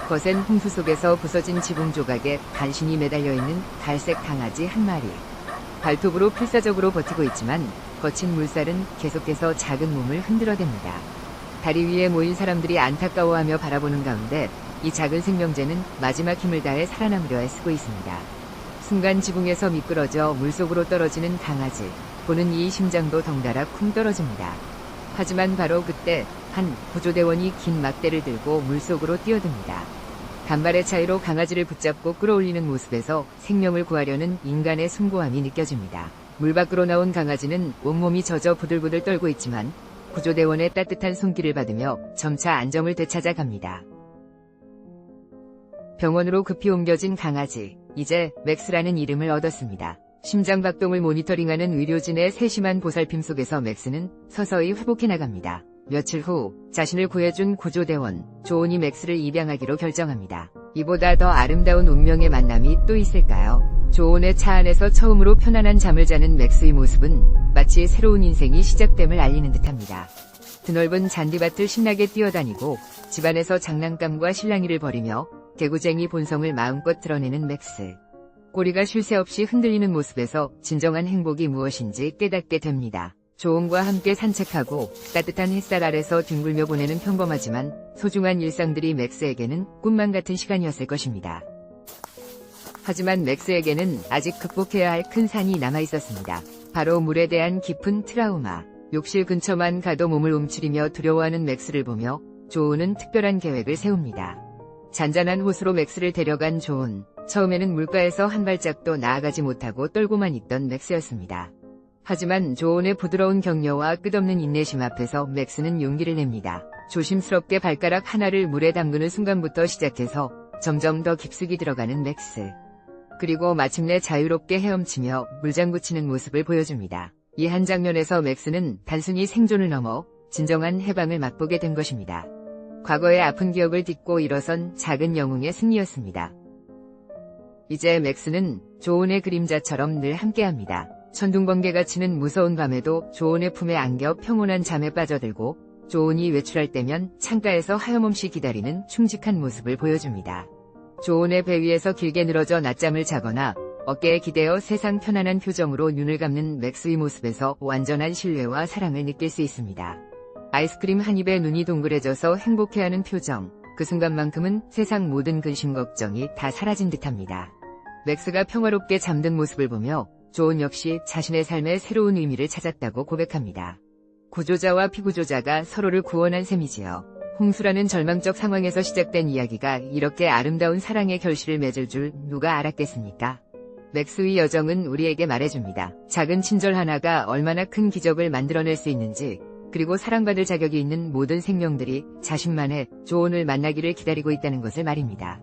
거센 홍수 속에서 부서진 지붕 조각에 간신히 매달려 있는 갈색 강아지 한 마리. 발톱으로 필사적으로 버티고 있지만 거친 물살은 계속해서 작은 몸을 흔들어댑니다. 다리 위에 모인 사람들이 안타까워하며 바라보는 가운데 이 작은 생명체는 마지막 힘을 다해 살아남으려 애쓰고 있습니다. 순간 지붕에서 미끄러져 물속으로 떨어지는 강아지. 보는 이 심장도 덩달아 쿵 떨어집니다. 하지만 바로 그때 한 구조대원이 긴 막대를 들고 물속으로 뛰어듭니다. 간발의 차이로 강아지를 붙잡고 끌어올리는 모습에서 생명을 구하려는 인간의 숭고함이 느껴집니다. 물 밖으로 나온 강아지는 온몸이 젖어 부들부들 떨고 있지만 구조대원의 따뜻한 손길을 받으며 점차 안정을 되찾아갑니다. 병원으로 급히 옮겨진 강아지. 이제 맥스라는 이름을 얻었습니다. 심장박동을 모니터링하는 의료진의 세심한 보살핌 속에서 맥스는 서서히 회복해 나갑니다. 며칠 후 자신을 구해준 구조대원 조온이 맥스를 입양하기로 결정합니다. 이보다 더 아름다운 운명의 만남이 또 있을까요? 조온의 차 안에서 처음으로 편안한 잠을 자는 맥스의 모습은 마치 새로운 인생이 시작됨을 알리는 듯합니다. 드넓은 잔디밭을 신나게 뛰어다니고 집안에서 장난감과 실랑이를 벌이며 개구쟁이 본성을 마음껏 드러내는 맥스. 꼬리가 쉴 새 없이 흔들리는 모습에서 진정한 행복이 무엇인지 깨닫게 됩니다. 조온과 함께 산책하고 따뜻한 햇살 아래서 뒹굴며 보내는 평범하지만 소중한 일상들이 맥스에게는 꿈만 같은 시간이었을 것입니다. 하지만 맥스에게는 아직 극복해야 할 큰 산이 남아 있었습니다. 바로 물에 대한 깊은 트라우마. 욕실 근처만 가도 몸을 움츠리며 두려워하는 맥스를 보며 조온은 특별한 계획을 세웁니다. 잔잔한 호수로 맥스를 데려간 조온. 처음에는 물가에서 한 발짝도 나아가지 못하고 떨고만 있던 맥스였습니다. 하지만 조온의 부드러운 격려와 끝없는 인내심 앞에서 맥스는 용기를 냅니다. 조심스럽게 발가락 하나를 물에 담그는 순간부터 시작해서 점점 더 깊숙이 들어가는 맥스. 그리고 마침내 자유롭게 헤엄치며 물장구 치는 모습을 보여줍니다. 이 한 장면에서 맥스는 단순히 생존을 넘어 진정한 해방을 맛보게 된 것입니다. 과거의 아픈 기억을 딛고 일어선 작은 영웅의 승리였습니다. 이제 맥스는 조온의 그림자처럼 늘 함께합니다. 천둥번개가 치는 무서운 밤에도 조온의 품에 안겨 평온한 잠에 빠져들고 조온이 외출할 때면 창가에서 하염없이 기다리는 충직한 모습을 보여줍니다. 조온의 배 위에서 길게 늘어져 낮잠을 자거나 어깨에 기대어 세상 편안한 표정으로 눈을 감는 맥스의 모습에서 완전한 신뢰와 사랑을 느낄 수 있습니다. 아이스크림 한 입에 눈이 동그래져서 행복해하는 표정. 그 순간만큼은 세상 모든 근심 걱정이 다 사라진 듯합니다. 맥스가 평화롭게 잠든 모습을 보며 조온 역시 자신의 삶에 새로운 의미를 찾았다고 고백합니다. 구조자와 피구조자가 서로를 구원한 셈이지요. 홍수라는 절망적 상황에서 시작된 이야기가 이렇게 아름다운 사랑의 결실을 맺을 줄 누가 알았겠습니까? 맥스의 여정은 우리에게 말해줍니다. 작은 친절 하나가 얼마나 큰 기적을 만들어낼 수 있는지, 그리고 사랑받을 자격이 있는 모든 생명들이 자신만의 조온을 만나기를 기다리고 있다는 것을 말입니다.